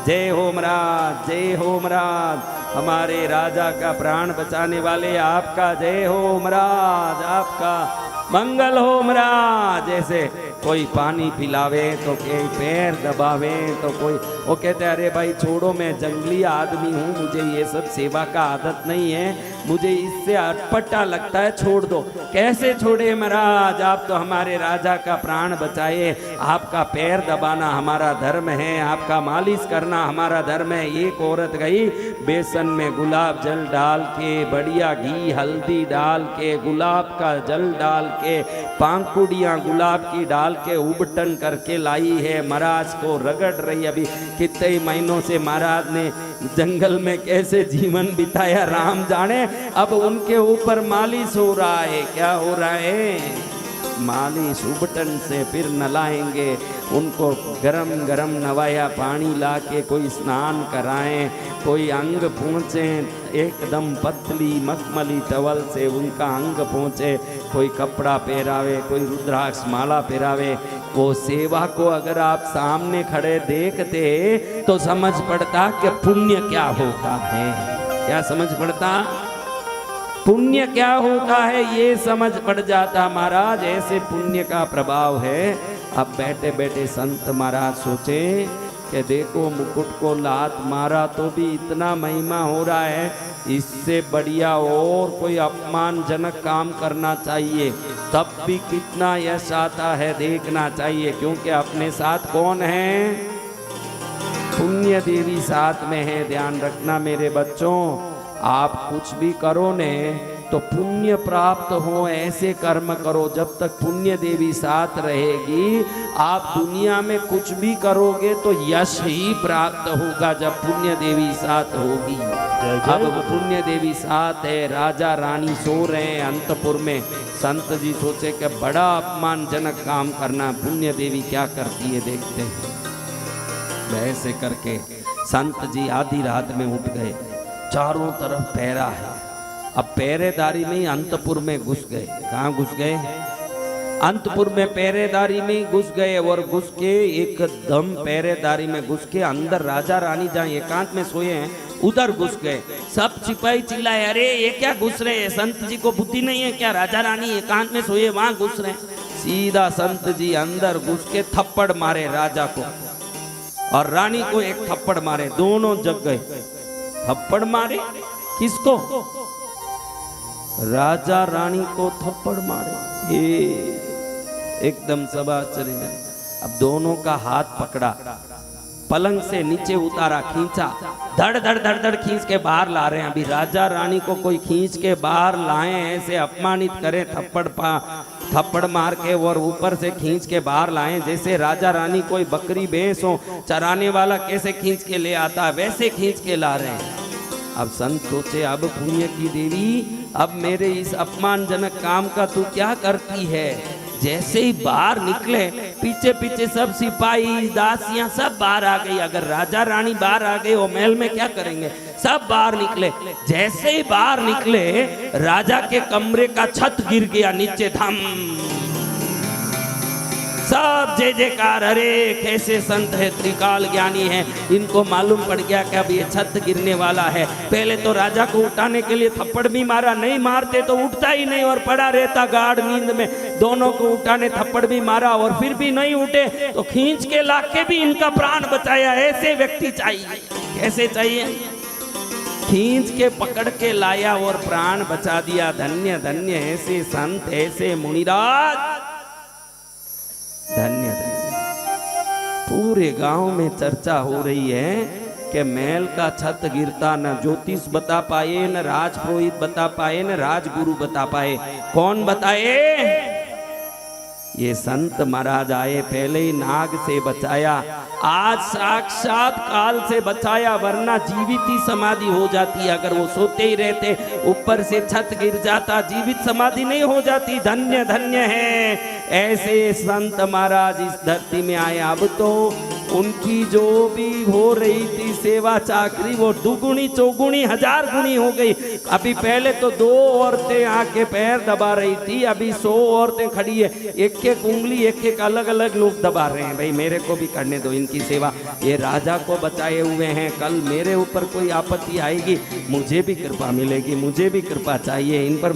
जय हो महाराज, जय हो महाराज, हमारे राजा का प्राण बचाने वाले आपका जय हो महाराज, आपका मंगल हो महाराज। जैसे कोई पानी पिलावे तो कोई पैर दबावे तो कोई वो कहते अरे भाई छोड़ो, मैं जंगली आदमी हूँ, मुझे ये सब सेवा का आदत नहीं है, मुझे इससे अटपटा लगता है, छोड़ दो। कैसे छोड़े महाराज, आप तो हमारे राजा का प्राण बचाए, आपका पैर दबाना हमारा धर्म है, आपका मालिश करना हमारा धर्म है। एक औरत गई बेसन में गुलाब जल डाल के, बढ़िया घी हल्दी डाल के, गुलाब का जल डाल के, पांकुड़ियाँ गुलाब की डाल के उबटन करके लाई है। महाराज को रगड़ रही। अभी कितने ही महीनों से महाराज ने जंगल में कैसे जीवन बिताया राम जाने। अब उनके ऊपर मालिश हो रहा है। क्या हो रहा है? मालिश उबटन से फिर नलाएंगे उनको, गरम गरम नवाया पानी ला के कोई स्नान कराएं, कोई अंग पहुँचे, एकदम पतली मखमली टवल से उनका अंग पहुँचे, कोई कपड़ा पहरावे, कोई रुद्राक्ष माला पहरावे। वो सेवा को अगर आप सामने खड़े देखते तो समझ पड़ता कि पुण्य क्या होता है। क्या समझ पड़ता? पुण्य क्या होता है ये समझ पड़ जाता महाराज। ऐसे पुण्य का प्रभाव है। अब बैठे बैठे संत महाराज सोचे कि देखो मुकुट को लात मारा तो भी इतना महिमा हो रहा है, इससे बढ़िया और कोई अपमानजनक काम करना चाहिए, तब भी कितना यश आता है देखना चाहिए। क्योंकि अपने साथ कौन है? पुण्य देवी साथ में है। ध्यान रखना मेरे बच्चों, आप कुछ भी करो ने तो पुण्य प्राप्त हो, ऐसे कर्म करो। जब तक पुण्य देवी साथ रहेगी, आप दुनिया में कुछ भी करोगे तो यश ही प्राप्त होगा जब पुण्य देवी साथ होगी। अब पुण्य देवी साथ है, राजा रानी सो रहे हैं अंतपुर में। संत जी सोचे कि बड़ा अपमानजनक काम करना, पुण्य देवी क्या करती है देखते हैं। वैसे करके संत जी आधी रात में उठ गए। चारों तरफ पहरा है। अब पहरेदारी में अंतपुर में घुस गए। कहाँ घुस गए? अंतपुर में पहरेदारी में घुस गए। और घुस के एकदम पहरेदारी में घुस के अंदर राजा रानी जहाँ एकांत में सोए हैं उधर घुस गए। सब सिपाही चिल्लाए, अरे ये क्या घुस रहे हैं? संत जी को बुद्धि नहीं है क्या? राजा रानी एकांत में सोए वहां घुस रहे हैं। सीधा संत जी अंदर घुस के थप्पड़ मारे राजा को और रानी को एक थप्पड़ मारे। दोनों जग गए। थप्पड़ मारे किसको? राजा रानी को थप्पड़ मारे। एकदम सब आश्चर्य में। अब दोनों का हाथ पकड़ा, पलंग से नीचे उतारा, खींचा, धड़ धड़ धड़ धड़ खींच के बाहर ला रहे हैं। अभी राजा रानी को कोई खींच के बाहर लाए, ऐसे अपमानित करे, थप्पड़ मार के और ऊपर से खींच के बाहर लाएं, जैसे राजा रानी कोई बकरी भैंस हो चराने वाला कैसे खींच के ले आता वैसे खींच के ला रहे हैं। अब संत सोचे, अब पुण्य की देवी, अब मेरे इस अपमानजनक काम का तू क्या करती है। जैसे ही बाहर निकले पीछे पीछे सब सिपाही दासियां सब बाहर आ गई। अगर राजा रानी बाहर आ गए वो महल में क्या करेंगे, सब बाहर निकले। जैसे ही बाहर निकले राजा के कमरे का छत गिर गया नीचे, धम। सब जय जयकार, अरे कैसे संत है, त्रिकाल ज्ञानी है। इनको मालूम पड़ गया कि अब ये छत गिरने वाला है। पहले तो राजा को उठाने के लिए थप्पड़ भी मारा, नहीं मारते तो उठता ही नहीं और पड़ा रहता गाढ़ नींद में। दोनों को उठाने थप्पड़ भी मारा और फिर भी नहीं उठे तो खींच के लाके भी इनका प्राण बचाया। ऐसे व्यक्ति चाहिए, कैसे चाहिए, खींच के पकड़ के लाया और प्राण बचा दिया। धन्य धन्य ऐसे संत, ऐसे मुनिराज, धन्य धन्य। पूरे गांव में चर्चा हो रही है कि महल का छत गिरता, न ज्योतिष बता पाए, न राजपुरोहित बता पाए, न राजगुरु बता पाए। कौन बताए? ये संत महाराज आए, पहले ही नाग से बचाया, आज साक्षात काल से बचाया, वरना जीवित ही समाधि हो जाती। अगर वो सोते ही रहते ऊपर से छत गिर जाता, जीवित समाधि नहीं हो जाती। धन्य धन्य है ऐसे संत महाराज इस धरती में आए। अब तो उनकी जो भी हो रही थी सेवा चाकरी वो दुगुनी चौगुनी हजार गुनी हो गई। अभी पहले तो 2 औरतें आके पैर दबा रही थी, अभी 100 औरतें खड़ी है, एक एक उंगली एक एक अलग अलग लोग दबा रहे हैं। भाई मेरे को भी करने दो इनकी सेवा, ये राजा को बचाए हुए हैं, कल मेरे ऊपर कोई आपत्ति आएगी मुझे भी कृपा मिलेगी, मुझे भी कृपा चाहिए इन पर,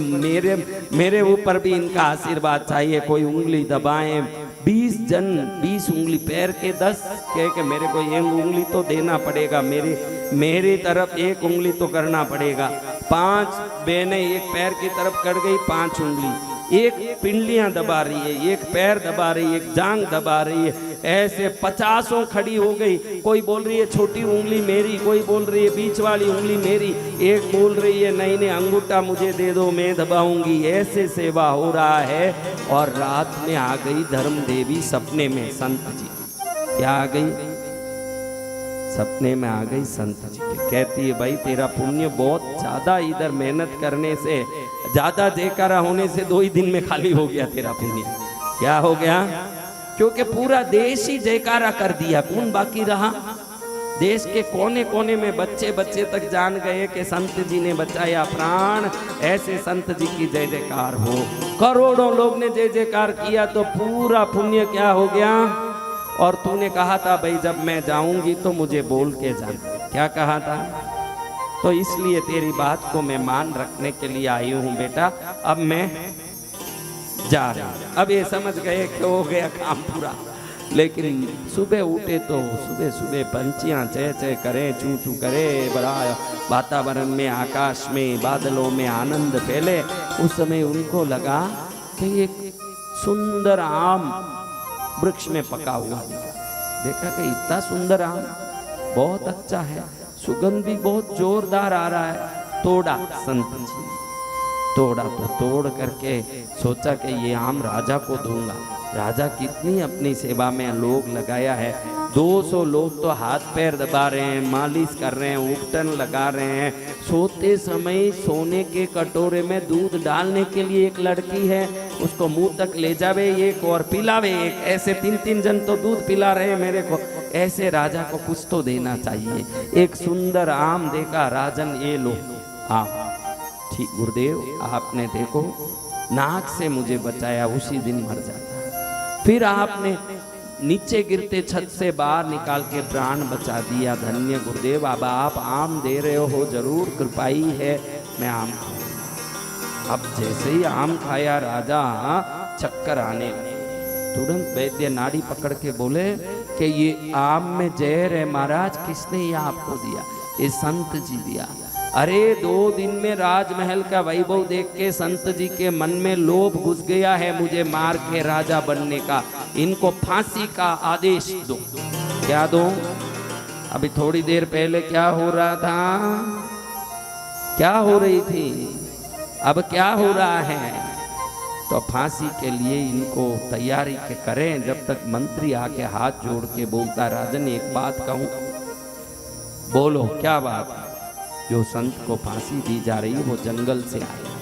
मेरे ऊपर भी इनका आशीर्वाद चाहिए। कोई उंगली दबाएं, 20 जन 20 उंगली पैर के 10 कह के मेरे को एक उंगली तो देना पड़ेगा, मेरी तरफ एक उंगली तो करना पड़ेगा। 5 बहनें एक पैर की तरफ कर गई, 5 उंगली, एक पिंडलियां दबा रही है, एक पैर दबा रही है, एक जांग दबा रही है, ऐसे 50 खड़ी हो गई। कोई बोल रही है छोटी उंगली मेरी, कोई बोल रही है बीच वाली उंगली मेरी, एक बोल रही है नहीं नहीं अंगूठा मुझे दे दो मैं दबाऊंगी। ऐसे सेवा हो रहा है। और रात में आ गई धर्म देवी सपने में संत जी, क्या आ गई, सपने में आ गई संत जी के। कहती है भाई तेरा पुण्य बहुत ज्यादा, इधर मेहनत करने से ज्यादा जयकारा होने से 2 ही दिन में खाली हो गया तेरा पुण्य। क्या हो गया? क्योंकि पूरा देश ही जयकारा कर दिया, कौन बाकी रहा? देश के कोने कोने में बच्चे बच्चे तक जान गए कि संत जी ने बचाया प्राण। ऐसे संत जी की जय जयकार हो, करोड़ों लोग ने जय जयकार किया तो पूरा पुण्य क्या हो गया। और तूने कहा था भाई जब मैं जाऊंगी तो मुझे बोल के जाना, क्या कहा था? तो इसलिए तेरी बात को मैं मान रखने के लिए आई हूँ बेटा, अब मैं जा रहा हूँ। अब ये समझ गए कि हो गया काम पूरा। लेकिन सुबह उठे तो सुबह सुबह पंछियाँ चह चह करे, चू चू करे, बड़ा वातावरण में, आकाश में, बादलों में आनंद फैले। उस समय उनको लगा कि एक सुंदर आम वृक्ष में पका हुआ, देखा कि इतना सुंदर आम, बहुत अच्छा है, सुगंध भी बहुत जोरदार आ रहा है। तोड़ा संत जी, तोड़ा तो तोड़ करके सोचा कि ये आम राजा को दूंगा। राजा कितनी अपनी सेवा में लोग लगाया है, 200 लोग तो हाथ पैर दबा रहे हैं, मालिश कर रहे हैं, उपटन लगा रहे हैं। सोते समय सोने के कटोरे में दूध डालने के लिए एक लड़की है, उसको मुंह तक ले जावे एक और पिलावे एक, ऐसे 3-3 जन तो दूध पिला रहे हैं मेरे को। ऐसे राजा को कुछ तो देना चाहिए। एक सुंदर आम देखा, राजन ये लो आम। ठीक गुरुदेव आपने देखो नाक से मुझे बचाया, उसी दिन मर जाता। फिर आपने नीचे गिरते छत से बाहर निकाल के प्राण बचा दिया। धन्य गुरुदेव, अब आप आम दे रहे हो, जरूर कृपाई है, मैं आम खाऊंगा। अब जैसे ही आम खाया राजा चक्कर आने लगे। तुरंत वैद्य नाड़ी पकड़ के बोले कि ये आम में जहर है महाराज, किसने ये आपको दिया? ये संत जी दिया। अरे 2 दिन में राजमहल का वैभव देख के संत जी के मन में लोभ घुस गया है मुझे मार के राजा बनने का, इनको फांसी का आदेश दो। क्या दो? अभी थोड़ी देर पहले क्या हो रहा था, क्या हो रही थी, अब क्या हो रहा है? तो फांसी के लिए इनको तैयारी के करें। जब तक मंत्री आके हाथ जोड़ के बोलता, राजन एक बात कहूं। बोलो क्या बात? जो संत को फांसी दी जा रही वो जंगल से आए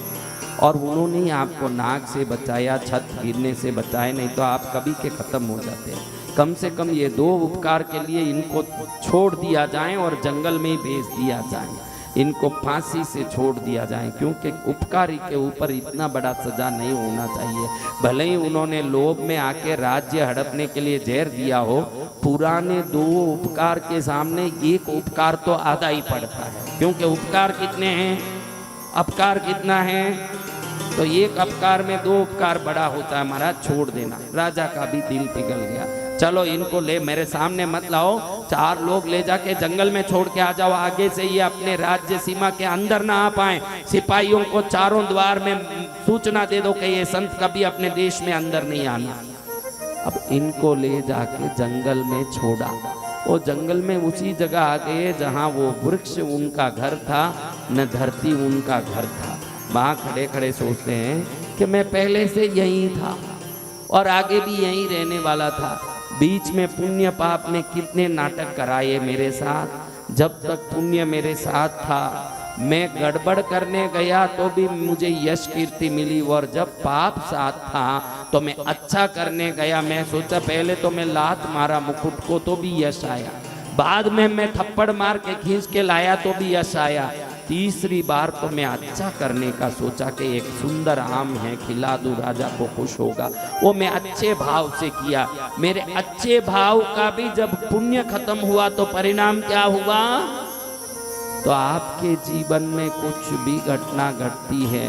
और उन्होंने ही आपको नाक से बचाया, छत गिरने से बचाए, नहीं तो आप कभी के खत्म हो जाते हैं। कम से कम ये 2 उपकार के लिए इनको छोड़ दिया जाए और जंगल में ही भेज दिया जाए, इनको फांसी से छोड़ दिया जाए, क्योंकि उपकारी के ऊपर इतना बड़ा सजा नहीं होना चाहिए। भले ही उन्होंने लोभ में आके राज्य हड़पने के लिए जहर दिया हो, पुराने 2 उपकार के सामने एक उपकार तो आधा ही पड़ता है, क्योंकि उपकार कितने हैं, अपकार कितना है, तो एक अपकार में 2 उपकार बड़ा होता है। महाराज छोड़ देना। राजा का भी दिल पिघल गया। चलो इनको ले, मेरे सामने मत लाओ, 4 लोग ले जाके जंगल में छोड़ के आ जाओ, आगे से ये अपने राज्य सीमा के अंदर ना आ पाए। सिपाहियों को चारों द्वार में सूचना दे दो कि ये संत कभी अपने देश में अंदर नहीं आना। अब इनको ले जाके जंगल में छोड़ा। वो जंगल में उसी जगह आ गए जहाँ वो वृक्ष उनका घर था, न धरती उनका घर था। वहाँ खड़े खड़े सोचते हैं कि मैं पहले से यहीं था और आगे भी यहीं रहने वाला था। बीच में पुण्य पाप ने कितने नाटक कराए मेरे साथ। जब तक पुण्य मेरे साथ था, मैं गड़बड़ करने गया तो भी मुझे यश कीर्ति मिली, और जब पाप साथ था तो मैं अच्छा करने गया। मैं सोचा पहले तो मैं लात मारा मुकुट को तो भी यश आया, बाद में मैं थप्पड़ मार के खींच के लाया तो भी यश आया, तीसरी बार तो मैं अच्छा करने का सोचा कि एक सुंदर आम है खिला दूं, राजा को खुश होगा। वो मैं अच्छे भाव से किया। मेरे अच्छे भाव का भी जब पुण्य खत्म हुआ तो परिणाम क्या हुआ? तो आपके जीवन में कुछ भी घटना घटती है,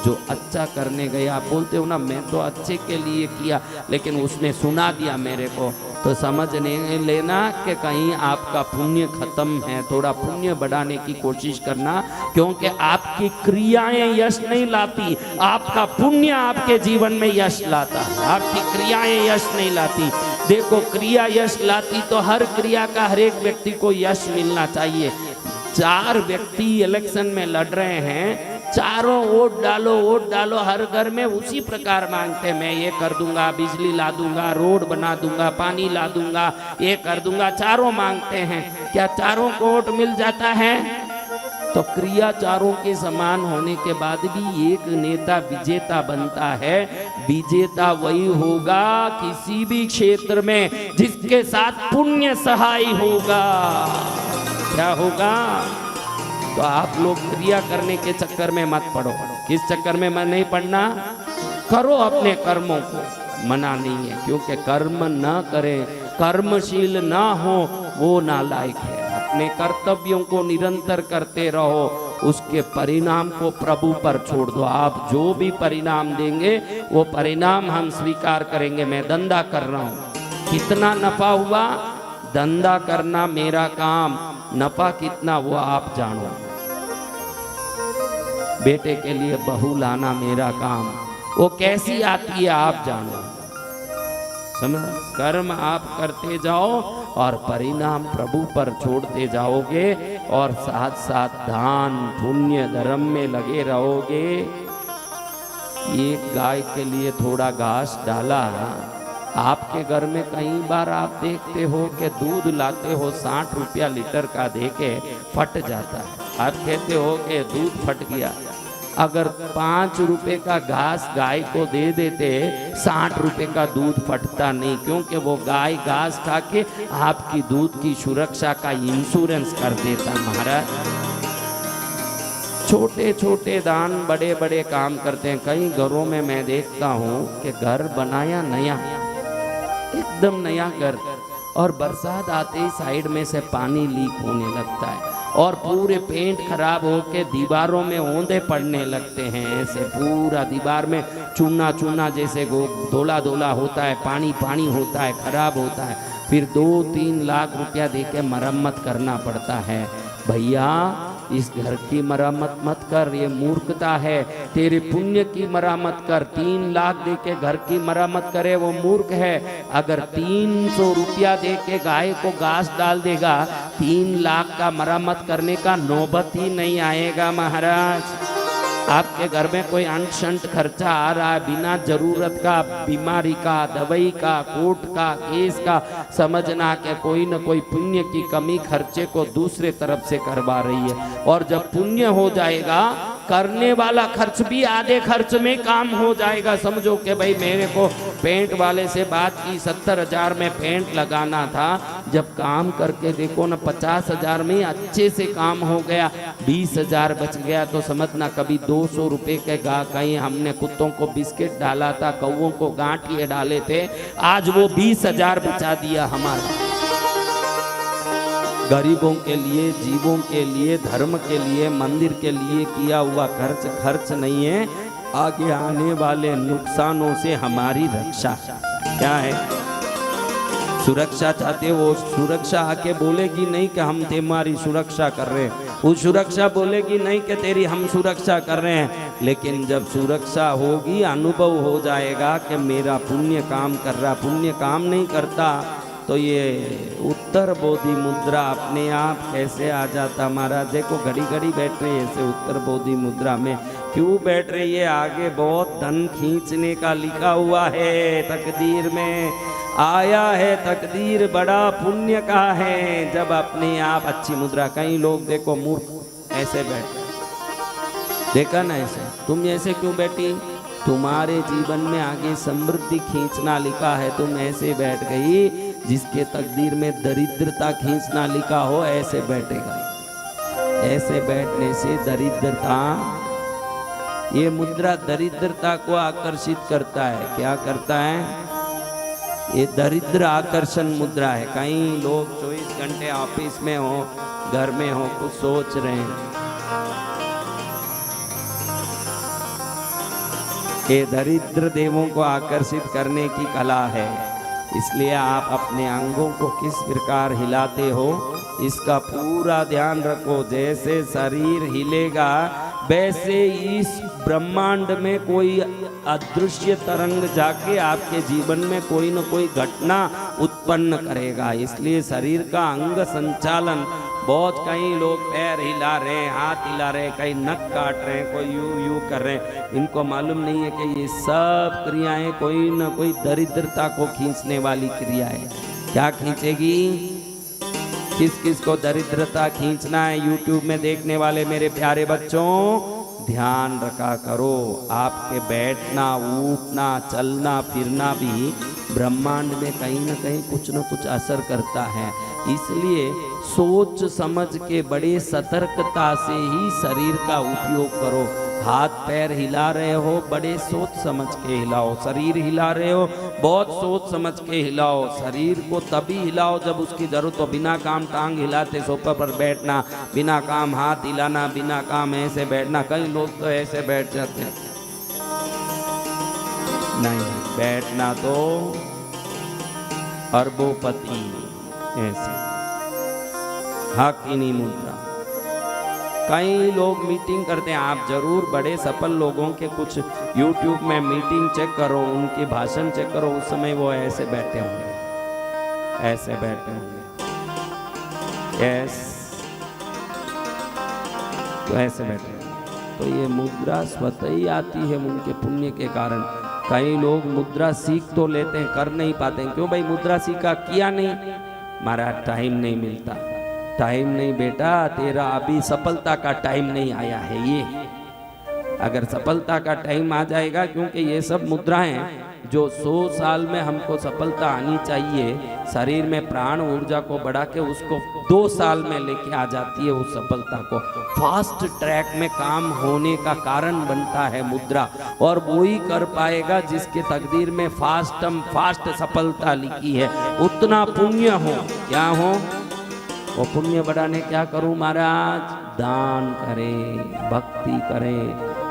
जो अच्छा करने गया, आप बोलते हो ना मैं तो अच्छे के लिए किया, लेकिन उसने सुना दिया मेरे को, तो समझ नहीं लेना कि कहीं आपका पुण्य खत्म है। थोड़ा पुण्य बढ़ाने की कोशिश करना, क्योंकि आपकी क्रियाएं यश नहीं लाती, आपका पुण्य आपके जीवन में यश लाता है। आपकी क्रियाएं यश नहीं लाती। देखो क्रिया यश लाती तो हर क्रिया का हर एक व्यक्ति को यश मिलना चाहिए। 4 व्यक्ति इलेक्शन में लड़ रहे हैं, चारों वोट डालो, हर घर में उसी प्रकार मांगते, मैं ये कर दूंगा, बिजली ला दूंगा, रोड बना दूंगा, पानी ला दूंगा, ये कर दूंगा, चारों मांगते हैं। क्या चारों को वोट मिल जाता है? तो क्रिया चारों के समान होने के बाद भी एक नेता विजेता बनता है। विजेता वही होगा किसी भी क्षेत्र में जिसके साथ पुण्य सहाय होगा। क्या होगा? तो आप लोग क्रिया करने के चक्कर में मत पड़ो। किस चक्कर में मन नहीं पड़ना? करो अपने कर्मों को, मना नहीं है, क्योंकि कर्म न करें, कर्मशील ना हो, वो नालायक है। अपने कर्तव्यों को निरंतर करते रहो, उसके परिणाम को प्रभु पर छोड़ दो। आप जो भी परिणाम देंगे वो परिणाम हम स्वीकार करेंगे। मैं धंधा कर रहा हूँ, कितना नफा हुआ, धंधा करना मेरा काम, नफा कितना वो आप जानो। बेटे के लिए बहू लाना मेरा काम, वो कैसी आती है आप जानो। समझ? कर्म आप करते जाओ और परिणाम प्रभु पर छोड़ते जाओगे, और साथ साथ दान पुण्य धर्म में लगे रहोगे। एक गाय के लिए थोड़ा घास डाला, आपके घर में कई बार आप देखते हो कि दूध लाते हो 60 रुपया लीटर का देके फट जाता है। आप कहते हो कि दूध फट गया। अगर 5 रुपए का घास गाय को दे देते, 60 रुपए का दूध फटता नहीं, क्योंकि वो गाय घास खा के आपकी दूध की सुरक्षा का इंश्योरेंस कर देता। महाराज छोटे छोटे दान बड़े बड़े काम करते हैं। कई घरों में मैं देखता हूँ कि घर बनाया नया, एकदम नया घर, और बरसात आते ही साइड में से पानी लीक होने लगता है और पूरे पेंट खराब होके दीवारों में ओंधे पड़ने लगते हैं। ऐसे पूरा दीवार में चूना चूना जैसे धोला धोला होता है, पानी पानी होता है, खराब होता है। फिर 2-3 लाख रुपया देके मरम्मत करना पड़ता है। भैया इस घर की मरम्मत मत कर, ये मूर्खता है। तेरे पुण्य की मरम्मत कर। 3 लाख दे के घर की मरम्मत करे वो मूर्ख है। अगर 300 रुपया दे के गाय को घास डाल देगा, 3 लाख का मरम्मत करने का नौबत ही नहीं आएगा। महाराज आपके घर में कोई अनशंट खर्चा आ रहा है बिना जरूरत का, बीमारी का, दवाई का, कोर्ट का, केस का, समझना कि कोई न कोई पुण्य की कमी खर्चे को दूसरे तरफ से करवा रही है। और जब पुण्य हो जाएगा, करने वाला खर्च भी आधे खर्च में काम हो जाएगा। समझो कि भाई मेरे को पेंट वाले से बात की 70,000 में पेंट लगाना था, जब काम करके देखो ना 50,000 में अच्छे से काम हो गया, 20,000 बच गया, तो समझना कभी 200 रुपए के कहीं हमने कुत्तों को बिस्किट डाला था, कौओं को गांठिए डाले थे, आज वो 20,000 बचा दिया हमारा। गरीबों के लिए, जीवों के लिए, धर्म के लिए, मंदिर के लिए किया हुआ खर्च नहीं है, आगे आने वाले नुकसानों से हमारी रक्षा। क्या है? सुरक्षा चाहते हो, सुरक्षा आके बोलेगी नहीं कि हम तुम्हारी सुरक्षा कर रहे हैं, वो सुरक्षा बोलेगी नहीं कि तेरी हम सुरक्षा कर रहे हैं, लेकिन जब सुरक्षा होगी, अनुभव हो जाएगा कि मेरा पुण्य काम कर रहा, पुण्य काम नहीं करता, तो ये उत्तर बोधि मुद्रा अपने आप कैसे आ जाता। महाराज देखो घड़ी घड़ी बैठ रही है ऐसे उत्तर बोधि मुद्रा में, क्यों बैठ रही है? आगे बहुत धन खींचने का लिखा हुआ है, तकदीर में आया है, तकदीर बड़ा पुण्य का है। जब अपने आप अच्छी मुद्रा, कई लोग देखो मूर्ख ऐसे बैठे, देखा ना ऐसे, तुम ऐसे क्यों बैठी? तुम्हारे जीवन में आगे समृद्धि खींचना लिखा है, तुम ऐसे बैठ गई। जिसके तकदीर में दरिद्रता खींचना लिखा हो ऐसे बैठेगा। ऐसे बैठने से दरिद्रता, ये मुद्रा दरिद्रता को आकर्षित करता है। क्या करता है? ये दरिद्र आकर्षण मुद्रा है। कई लोग 24 घंटे ऑफिस में हो, घर में हो, कुछ सोच रहे हैं। ये दरिद्र देवों को आकर्षित करने की कला है। इसलिए आप अपने अंगों को किस प्रकार हिलाते हो, इसका पूरा ध्यान रखो। जैसे शरीर हिलेगा, वैसे इस ब्रह्मांड में कोई अदृश्य तरंग जाके आपके जीवन में कोई न कोई घटना उत्पन्न करेगा। इसलिए शरीर का अंग संचालन बहुत, कई लोग पैर हिला रहे हैं, हाथ हिला रहे हैं, कई नक काट रहे हैं, कोई यूं कर रहे हैं, इनको मालूम नहीं है कि ये सब क्रियाएं कोई न कोई दरिद्रता को खींचने वाली क्रिया है। क्या खींचेगी? किस किस को दरिद्रता खींचना है? यूट्यूब में देखने वाले मेरे प्यारे बच्चों, ध्यान रखा करो। आपके बैठना, उठना, चलना फिरना भी ब्रह्मांड में कहीं न कहीं कुछ न कुछ असर करता है। इसलिए सोच समझ के बड़े सतर्कता से ही शरीर का उपयोग करो। हाथ पैर हिला रहे हो, बड़े सोच समझ के हिलाओ। शरीर हिला रहे हो, बहुत सोच समझ के हिलाओ। शरीर को तभी हिलाओ जब उसकी जरूरत हो। बिना काम टांग हिलाते सोफे पर बैठना, बिना काम हाथ हिलाना, बिना काम ऐसे बैठना, कई लोग तो ऐसे बैठ जाते हैं। नहीं, बैठना तो अरबोपति ऐसे हाकिनी मुद्रा। कई लोग मीटिंग करते हैं, आप जरूर बड़े सफल लोगों के कुछ YouTube में मीटिंग चेक करो, उनके भाषण चेक करो, उस समय वो ऐसे बैठे होंगे, ऐसे बैठे होंगे, तो ऐसे बैठे। तो ये मुद्रा स्वतः ही आती है उनके पुण्य के कारण। कई लोग मुद्रा सीख तो लेते हैं, कर नहीं पाते हैं। क्यों भाई? मुद्रा सीखा, किया नहीं, हमारा टाइम नहीं मिलता। टाइम नहीं बेटा, तेरा अभी सफलता का टाइम नहीं आया है। ये अगर सफलता का टाइम आ जाएगा, क्योंकि ये सब मुद्राएं जो 100 साल में हमको सफलता आनी चाहिए, शरीर में प्राण ऊर्जा को बढ़ा के उसको 2 साल में लेके आ जाती है। उस सफलता को फास्ट ट्रैक में काम होने का कारण बनता है मुद्रा। और वो ही कर पाएगा जिसके तकदीर में फास्ट सफलता लिखी है। उतना पुण्य हो, क्या हो? वो पुण्य बढ़ाने क्या करूं महाराज? दान करें, भक्ति करें,